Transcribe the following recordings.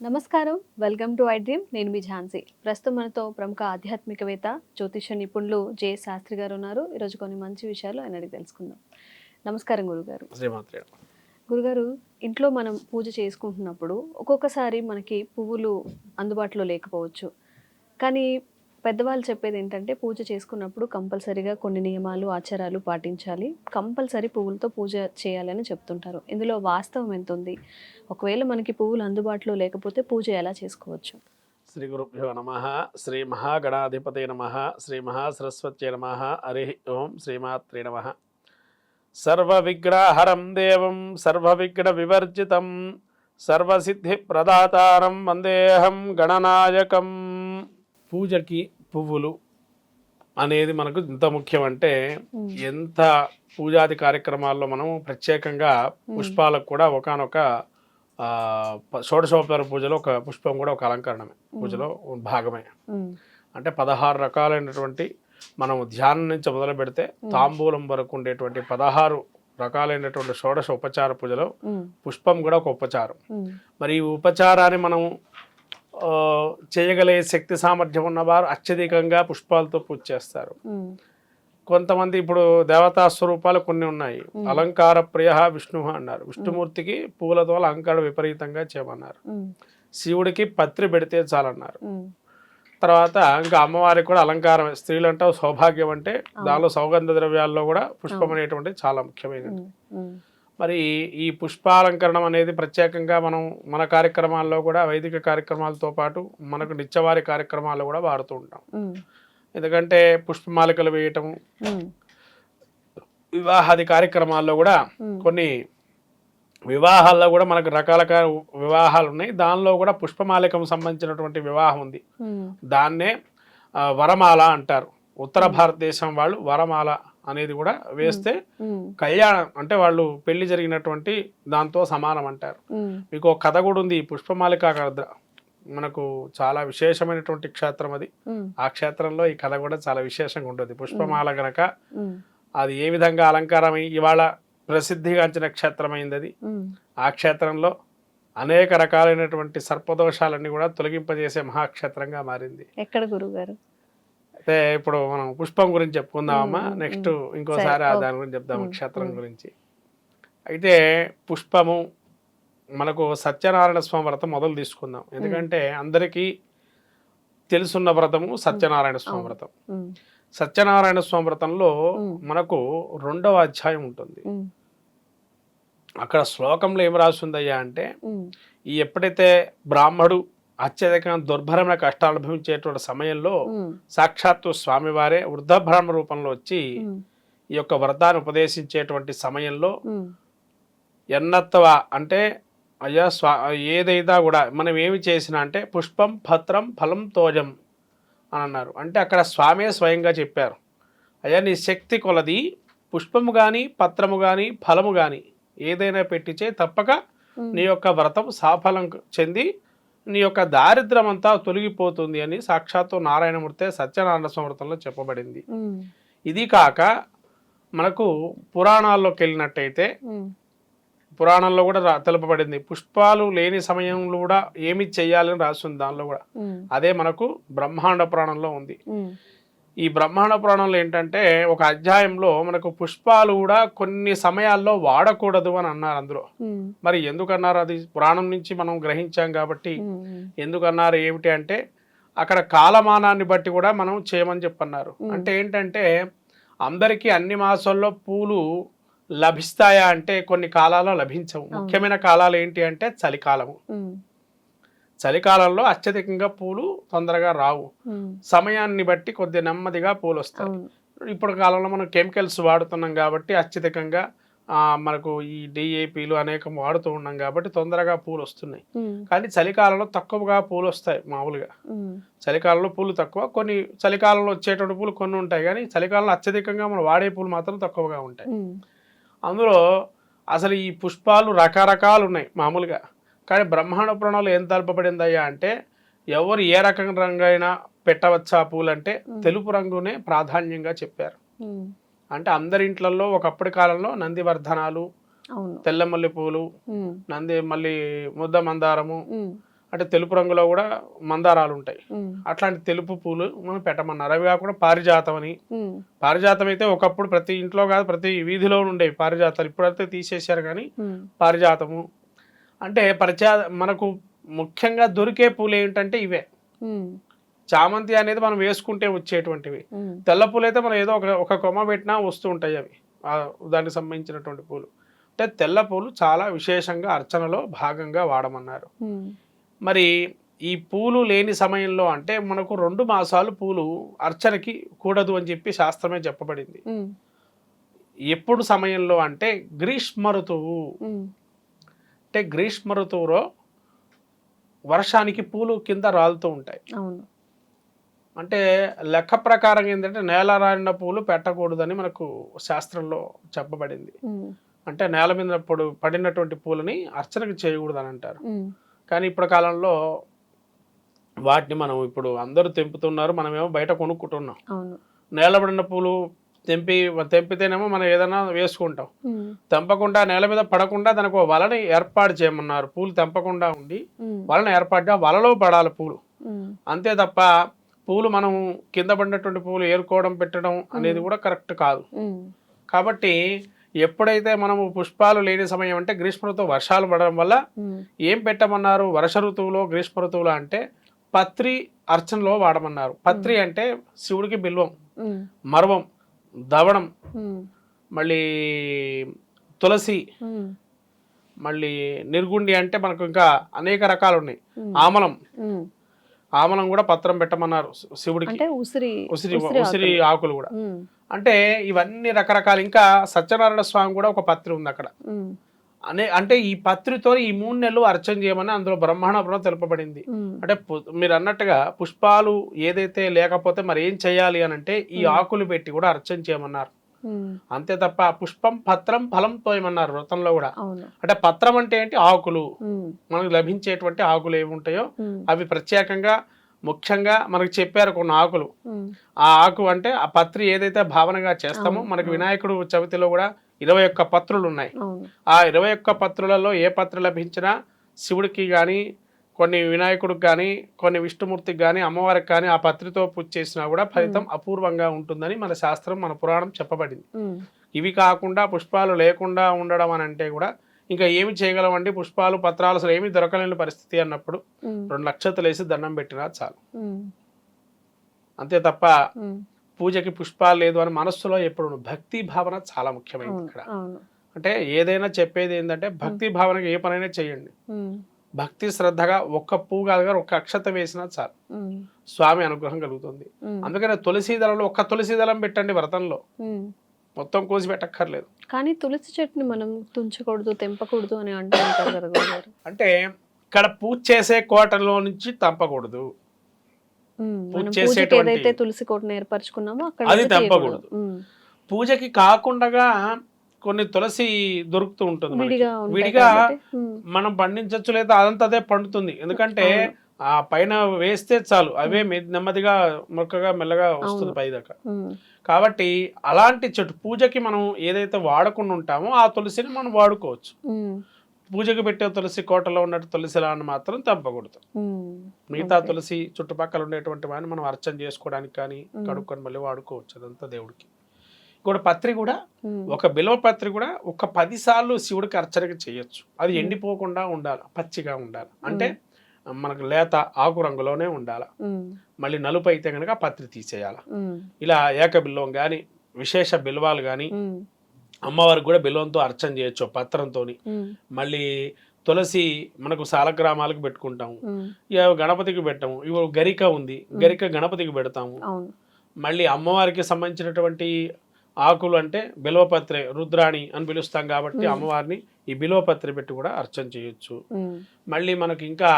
నమస్కారం. Welcome to I dream. నేను మీ ఝాన్సీ. ప్రస్తుతం మనతో ప్రముఖ ఆధ్యాత్మికవేత్త, జ్యోతిష నిపుణులు జె శాస్త్రి గారు ఉన్నారు. ఈరోజు కొన్ని మంచి విషయాలు ఆయన అడిగి తెలుసుకుందాం. నమస్కారం గురుగారు. శ్రీమాత్రే. గురుగారు, ఇంట్లో మనం పూజ చేసుకుంటున్నప్పుడు ఒక్కొక్కసారి మనకి పువ్వులు అందుబాటులో లేకపోవచ్చు. కానీ పెద్దవాళ్ళు చెప్పేది ఏంటంటే పూజ చేసుకున్నప్పుడు కంపల్సరీగా కొన్ని నియమాలు, ఆచారాలు పాటించాలి. కంపల్సరీ పువ్వులతో పూజ చేయాలని చెప్తుంటారు. ఇందులో వాస్తవం ఎంతుంది? ఒకవేళ మనకి పువ్వులు అందుబాటులో లేకపోతే పూజ ఎలా చేసుకోవచ్చు? శ్రీ గురుభ్యో నమ. శ్రీ మహాగణాధిపతే నమ. శ్రీ మహాసరస్వత్యై నమ. హరి ఓం. శ్రీమాత్రే నమ. సర్వవిగ్రహరం దేవం సర్వవిఘ్న వివర్జితం సర్వసిద్ధి ప్రదాతారం వందేహం గణనాయకం. పూజకి పువ్వులు అనేది మనకు ఎంత ముఖ్యం అంటే ఎంత పూజాది కార్యక్రమాల్లో మనం ప్రత్యేకంగా పుష్పాలకు కూడా ఒకానొక షోడశోపచార పూజలో ఒక పుష్పం కూడా ఒక అలంకరణమే, పూజలో భాగమే. అంటే 16 రకాలైనటువంటి మనం ధ్యానం నుంచి మొదలు పెడితే తాంబూలం వరకు ఉండేటువంటి 16 రకాలైనటువంటి షోడశ ఉపచార పూజలో పుష్పం కూడా ఒక ఉపచారం. మరి ఈ ఉపచారాన్ని మనం చేయగలిగే శక్తి సామర్థ్యం ఉన్నవారు అత్యధికంగా పుష్పాలతో పూజ చేస్తారు. కొంతమంది ఇప్పుడు దేవతా స్వరూపాలు కొన్ని ఉన్నాయి. అలంకార ప్రియ విష్ణు అన్నారు. విష్ణుమూర్తికి పూలతో అలంకారం విపరీతంగా చేయమన్నారు. శివుడికి పత్రి పెడితే చాలన్నారు. తర్వాత ఇంకా అమ్మవారికి కూడా అలంకారం. స్త్రీలు అంటే సౌభాగ్యం అంటే దానిలో సౌగంధ ద్రవ్యాల్లో కూడా పుష్పం అనేటువంటిది చాలా ముఖ్యమైనది. మరి ఈ పుష్పాలంకరణం అనేది ప్రత్యేకంగా మనం మన కార్యక్రమాల్లో కూడా వైదిక కార్యక్రమాలతో పాటు మనకు నిత్యవారి కార్యక్రమాల్లో కూడా వాడుతూ ఉంటాం. ఎందుకంటే పుష్పమాలికలు వేయటము, వివాహాది కార్యక్రమాల్లో కూడా కొన్ని వివాహాల్లో కూడా మనకు రకరకాల వివాహాలు ఉన్నాయి. దానిలో కూడా పుష్పమాలికకు సంబంధించినటువంటి వివాహం ఉంది. దాన్నే వరమాల అంటారు. ఉత్తర భారతదేశం వాళ్ళు వరమాల అనేది కూడా వేస్తే కళ్యాణం అంటే వాళ్ళు పెళ్లి జరిగినటువంటి దాంతో సమానం అంటారు. మీకు ఒక కథ కూడా ఉంది. పుష్పమాలిక మనకు చాలా విశేషమైనటువంటి క్షేత్రం అది. ఆ క్షేత్రంలో ఈ కథ కూడా చాలా విశేషంగా ఉంటుంది. పుష్పమాల గనక అది ఏ విధంగా అలంకారం ఇవాళ ప్రసిద్ధిగాంచిన క్షేత్రమైంది అది. ఆ క్షేత్రంలో అనేక రకాలైనటువంటి సర్పదోషాలన్నీ కూడా తొలగింపజేసే మహాక్షేత్రంగా మారింది. ఎక్కడ గురుగారు? అయితే ఇప్పుడు మనం పుష్పం గురించి చెప్పుకుందామమ్మా. నెక్స్ట్ ఇంకోసారి దాని గురించి చెప్దాము, క్షేత్రం గురించి. అయితే పుష్పము మనకు సత్యనారాయణ స్వామి వ్రతం మొదలు తీసుకుందాం. ఎందుకంటే అందరికీ తెలుసున్న వ్రతము సత్యనారాయణ స్వామి వ్రతం. సత్యనారాయణ స్వామి వ్రతంలో మనకు 2వ అధ్యాయం ఉంటుంది. అక్కడ శ్లోకంలో ఏం రాస్తుందయ్యా అంటే, ఈ ఎప్పుడైతే బ్రాహ్మడు అత్యధికంగా దుర్భరమైన కష్టాలు అనుభవించేటువంటి సమయంలో సాక్షాత్తు స్వామివారే వృద్ధబ్రాహ్మణ రూపంలో వచ్చి ఈ యొక్క వ్రతాన్ని ఉపదేశించేటువంటి సమయంలో ఎన్నత్తవ అంటే అయ్యా ఏదైనా కూడా మనం ఏమి చేసినా అంటే పుష్పం పత్రం ఫలం తోజం అని అన్నారు. అంటే అక్కడ స్వామే స్వయంగా చెప్పారు, అయ్యా నీ శక్తి కొలది పుష్పము కానీ పత్రము కానీ ఫలము కానీ ఏదైనా పెట్టించే తప్పక నీ యొక్క వ్రతం సాఫలం చెంది నీ యొక్క దారిద్ర్యం అంతా తొలగిపోతుంది అని సాక్షాత్తు నారాయణమూర్తి సత్యనారాయణ స్మృతంలో చెప్పబడింది. ఇది కాక మనకు పురాణాల్లోకి వెళ్ళినట్టయితే పురాణంలో కూడా తెలుపబడింది. పుష్పాలు లేని సమయంలో కూడా ఏమి చెయ్యాలని రాస్తుంది దానిలో కూడా. అదే మనకు బ్రహ్మాండ పురాణంలో ఉంది. ఈ బ్రహ్మాండ పురాణంలో ఏంటంటే ఒక అధ్యాయంలో మనకు పుష్పాలు కూడా కొన్ని సమయాల్లో వాడకూడదు అని అన్నారు అందులో. మరి ఎందుకన్నారు? అది పురాణం నుంచి మనం గ్రహించాం కాబట్టి ఎందుకన్నారు ఏమిటి అంటే అక్కడ కాలమానాన్ని బట్టి కూడా మనం చేయమని చెప్పన్నారు. అంటే ఏంటంటే అందరికీ అన్ని మాసాల్లో పూలు లభిస్తాయా అంటే కొన్ని కాలాల్లో లభించవు. ముఖ్యమైన కాలాలు ఏంటి అంటే చలికాలము. చలికాలంలో అత్యధికంగా పూలు తొందరగా రావు. సమయాన్ని బట్టి కొద్ది నెమ్మదిగా పూలు వస్తాయి. ఇప్పుడు కాలంలో మనం కెమికల్స్ వాడుతున్నాం కాబట్టి అత్యధికంగా మనకు ఈ డిఏపీలు అనేకం వాడుతూ ఉన్నాం కాబట్టి తొందరగా పూలు వస్తున్నాయి. కానీ చలికాలంలో తక్కువగా పూలు వస్తాయి. మామూలుగా చలికాలంలో పూలు తక్కువ, కొన్ని చలికాలంలో వచ్చేటువంటి పూలు కొన్ని ఉంటాయి. కానీ చలికాలంలో అత్యధికంగా మనం వాడే పూలు మాత్రం తక్కువగా ఉంటాయి. అందులో అసలు ఈ పుష్పాలు రకరకాలు ఉన్నాయి మామూలుగా. కానీ బ్రహ్మాండ పురాణంలో ఏం తెలపబడిందయ్యా అంటే ఎవరు ఏ రకం రంగు అయినా పెట్టవచ్చా పూలు అంటే తెలుపు రంగునే ప్రాధాన్యంగా చెప్పారు. అంటే అందరి ఇంట్లలో ఒకప్పటి కాలంలో నందివర్ధనాలు, తెల్లమల్లి పూలు, మళ్ళీ ముద్ద మందారము అంటే తెలుపు రంగులో కూడా మందారాలు ఉంటాయి. ఉమ్, అట్లాంటి తెలుపు పూలు మనం పెట్టమన్నారు. అవి కాకుండా పారిజాతం అని, ఉమ్, పారిజాతం అయితే ఒకప్పుడు ప్రతి ఇంట్లో కాదు ప్రతి వీధిలో ఉండేవి పారిజాతాలు. ఇప్పుడైతే తీసేశారు కానీ ఉమ్, పారిజాతము అంటే మనకు ముఖ్యంగా దొరికే పూలు ఏంటంటే ఇవే. ఉమ్, చామంతి అనేది మనం వేసుకుంటే వచ్చేటువంటివి. ఉమ్, తెల్ల పూలు అయితే మనం ఏదో ఒక కొమ్మ పెట్టినా వస్తూ ఉంటాయి అవి, దానికి సంబంధించినటువంటి పూలు. అంటే తెల్ల పూలు చాలా విశేషంగా అర్చనలో భాగంగా వాడమన్నారు. ఉమ్, మరి ఈ పూలు లేని సమయంలో అంటే మనకు 2 మాసాలు పూలు అర్చనకి కూడదు అని చెప్పి శాస్త్రమే చెప్పబడింది. ఉమ్, ఎప్పుడు సమయంలో అంటే గ్రీష్మ ఋతువు. ఉమ్, అంటే గ్రీష్మ ఋతువులో వర్షానికి పూలు కింద రాలుతూ ఉంటాయి. అవును. అంటే లెక్క ప్రకారం ఏంటంటే నేల రాలిన పూలు పెట్టకూడదని మనకు శాస్త్రంలో చెప్పబడింది. ఉమ్, అంటే నేల మీద పడినటువంటి పూలని అర్చనకి చేయకూడదు అని అంటారు. ఉమ్, కానీ ఇప్పుడు కాలంలో వాటిని మనం ఇప్పుడు అందరూ తెంపుతున్నారు, మనమేమో బయట కొనుక్కుంటున్నాం. అవును. నేల పడిన పూలు తెంపితేనేమో మనం ఏదైనా వేసుకుంటాం. ఉమ్, తెంపకుండా నేల మీద పడకుండా దానికి ఒక వలని ఏర్పాటు చేయమన్నారు. పూలు తెంపకుండా ఉండి ఉమ్, వలను ఏర్పాటుగా వలలో పడాలి పూలు. ఉమ్, అంతే తప్ప పూలు మనం కింద పడినటువంటి పూలు ఏరుకోవడం పెట్టడం అనేది కూడా కరెక్ట్ కాదు. ఉమ్, కాబట్టి ఎప్పుడైతే మనము పుష్పాలు లేని సమయం అంటే గ్రీష్మ ఋతువు వర్షాలు పడడం వల్ల ఉమ్, ఏం పెట్టమన్నారు? వర్ష ఋతువులో గ్రీష్మ ఋతువులో అంటే పత్రి అర్చనలో వాడమన్నారు. పత్రి అంటే శివుడికి బిల్వం, ఉమ్, మర్వం, దవడం, ఉమ్, మళ్ళీ తులసి, ఉమ్, మళ్ళీ నిర్గుండి అంటే మనకు ఇంకా అనేక రకాలు ఉన్నాయి. ఉమ్, ఆమలం, ఉమ్. ఆమలం కూడా పత్రం పెట్టమన్నారు శివుడికి. అంటే ఉసిరి ఉసిరి ఆకులు కూడా. ఉమ్, అంటే ఇవన్నీ రకరకాలు. ఇంకా సత్యనారాయణ స్వామి కూడా ఒక పత్రి ఉంది అక్కడ. ఉమ్, అంటే ఈ పత్రితో ఈ 3 నెలలు అర్చన చేయమని అందులో బ్రహ్మాండంలో తెలుపబడింది. ఉమ్, అంటే మీరు అన్నట్టుగా పుష్పాలు ఏదైతే లేకపోతే మరి ఏం చేయాలి అని అంటే ఈ ఆకులు పెట్టి కూడా అర్చన చేయమన్నారు. ఉమ్, అంతే తప్ప పుష్పం పత్రం ఫలం తోయమన్నారు వ్రతంలో కూడా. అవును. అంటే పత్రం అంటే ఏంటి? ఆకులు. ఉమ్, మనకు లభించేటువంటి ఆకులు ఏమి ఉంటాయో ఉమ్, అవి ప్రత్యేకంగా ముఖ్యంగా మనకు చెప్పారు కొన్ని ఆకులు. ఉమ్, ఆ ఆకు అంటే ఆ పత్రి ఏదైతే భావనగా చేస్తామో, మనకు వినాయకుడు చవితిలో కూడా 21 పత్రులు ఉన్నాయి. అవును. ఆ 21 పత్రులలో ఏ పత్ర లభించినా శివుడికి కానీ, కొన్ని వినాయకుడికి కానీ, కొన్ని విష్ణుమూర్తికి కానీ, అమ్మవారికి కానీ ఆ పత్రితో పూజ చేసినా కూడా ఫలితం అపూర్వంగా ఉంటుందని మన శాస్త్రం, మన పురాణం చెప్పబడింది. ఉమ్, ఇవి కాకుండా పుష్పాలు లేకుండా ఉండడం అని అంటే కూడా ఇంకా ఏమి చేయగలమండి? పుష్పాలు పత్రాలు అసలు ఏమీ దొరకలేని పరిస్థితి అన్నప్పుడు ఉమ్, 2 నక్షత్రాలు వేసి దండం పెట్టినా చాలు. ఉమ్, అంతే తప్ప ఉమ్, పూజకి పుష్పాలు లేదు అని మనస్సులో ఎప్పుడు భక్తి భావన చాలా ముఖ్యమైనది అవును. ఇక్కడ. అవును. అంటే ఏదైనా చెప్పేది ఏంటంటే భక్తి భావనకి ఏ పనైనా చేయండి. ఉమ్, భక్తి శ్రద్ధగా ఒక్క పువ్వు కాదు కానీ ఒక్క అక్షత వేసినా చాలు, ఉమ్, స్వామి అనుగ్రహం కలుగుతుంది. ఉమ్, అందుకనే తులసి దళంలో ఒక్క తులసి దళం పెట్టండి వ్రతంలో, ఉమ్. మొత్తం కోసి పెట్టక్కర్లేదు. కానీ తులసి చెట్టుని మనం తుంచకూడదు, తెంపకూడదు అని అంటూ ఉంటారు కదా గురుగారు. అంటే ఇక్కడ పూజ చేసే కోటలో నుంచి తంపకూడదు. పూజ మనం పూజకి చేసేటువంటి ఏదైతే తులసి కోటను ఏర్పరచుకున్నామో అక్కడ అది నుంచి తెంపకూడదు. తీయకూడదు. ఉమ్, పూజకి కాకుండా కొన్ని తులసి దొరుకుతూ ఉంటుంది మనకి. విడిగా ఉంటాయి విడిగా కాబట్టి, ఉమ్, మనం పండించవచ్చు, లేదా అదంతా అదే పండుతుంది. ఎందుకంటే ఆ పైన వేస్తే చాలు అవే నెమ్మదిగా మొక్కగా మెల్లగా వస్తుంది పైదాకా. ఉమ్, కాబట్టి అలాంటి చెట్టు పూజకి మనం ఏదైతే వాడకుండా ఉంటామో ఆ తులసిని మనం వాడుకోవచ్చు. ఉమ్, పూజకి పెట్టే తులసి కోటలో ఉన్నట్టు తులసిలాన్ని మాత్రం తెంపకూడదు. ఉమ్, మిగతా తులసి చుట్టుపక్కల ఉండేటువంటి వాడిని మనం అర్చన చేసుకోవడానికి కానీ కడుక్కొని మళ్ళీ వాడుకోవచ్చు. అదంతా దేవుడికి. కూడా పత్రి కూడా ఉమ్, ఒక బిల్వ పత్రి కూడా ఒక 10 సార్లు శివుడికి అర్చనకి చేయొచ్చు. అది ఎండిపోకుండా ఉండాలి, పచ్చిగా ఉండాలి. అంటే మనకు లేత ఆకు రంగులోనే ఉండాలి. ఉమ్, మళ్ళీ నలుపు అయితే కనుక పత్రి తీసేయాలి. ఉమ్, ఇలా ఏక బిల్వం కానీ, విశేష బిల్వాలు కానీ, ఉమ్, అమ్మవారికి కూడా బిల్వంతో అర్చన చేయొచ్చు పత్రంతో. ఉమ్, మళ్ళీ తులసి మనకు సాలగ్రామాలకు పెట్టుకుంటాము, ఉమ్, ఇక గణపతికి పెట్టాము. ఇవి గరిక ఉంది, గరిక గణపతికి పెడతాము. అవును. మళ్ళీ అమ్మవారికి సంబంధించినటువంటి ఆకులు అంటే బిల్వపత్రి, రుద్రాణి అని పిలుస్తాం కాబట్టి అమ్మవారిని ఈ బిల్వపత్రి పెట్టి కూడా అర్చన చేయొచ్చు. ఉమ్, మళ్ళీ మనకి ఇంకా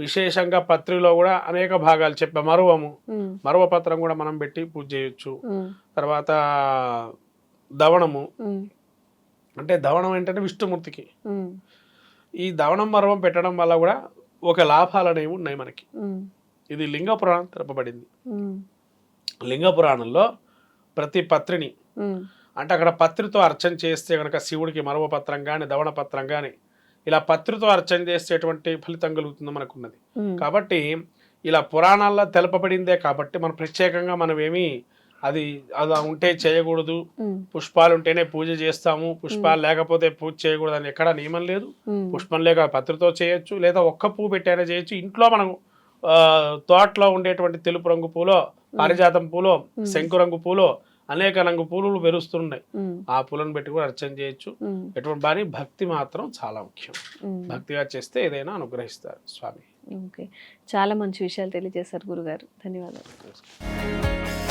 విశేషంగా పత్రిలో కూడా అనేక భాగాలు చెప్పే మరువము, ఉమ్, మరువ పత్రం కూడా మనం పెట్టి పూజ చేయొచ్చు. ఉమ్, తర్వాత దవణము, ఉమ్, అంటే దవణం ఏంటంటే విష్ణుమూర్తికి. ఉమ్, ఈ దవణం మరువం పెట్టడం వల్ల కూడా ఒక లాభాలు అనేవి ఉన్నాయి మనకి. ఉమ్, ఇది లింగ పురాణం తెలపబడింది. ఉమ్, లింగ పురాణంలో ప్రతి పత్రిని ఉమ్, అంటే అక్కడ పత్రితో అర్చన చేస్తే కనుక శివుడికి మరువ పత్రం కానీ, దవణ పత్రం కానీ ఇలా పత్రితో అర్చన చేసేటువంటి ఫలితం కలుగుతుంది మనకున్నది. ఉమ్, కాబట్టి ఇలా పురాణాల్లో తెలపబడిందే కాబట్టి మనం ప్రత్యేకంగా మనం ఏమి అది అది ఉంటే చేయకూడదు, ఉమ్, పుష్పాలు ఉంటేనే పూజ చేస్తాము, పుష్పాలు లేకపోతే పూజ చేయకూడదు అని ఎక్కడా నియమం లేదు. ఉమ్, పుష్పం లేక పత్రితో చేయొచ్చు, లేదా ఒక్క పువ్వు పెట్టైనా చేయొచ్చు. ఇంట్లో మనం తోటలో ఉండేటువంటి తెలుపు రంగు పూలో, పారిజాతం పూలో, శంకు రంగు పూలో, అనేక రంగు పూలు పెరుస్తున్నాయి. ఉమ్, ఆ పూలను పెట్టి కూడా అర్చన చేయొచ్చు. ఉమ్, ఎటువంటి బాని భక్తి మాత్రం చాలా ముఖ్యం. ఉమ్. భక్తిగా చేస్తే ఏదైనా అనుగ్రహిస్తారు స్వామి. ఓకే, చాలా మంచి విషయాలు తెలియజేశారు గురుగారు. ధన్యవాదాలు. నమస్కారం.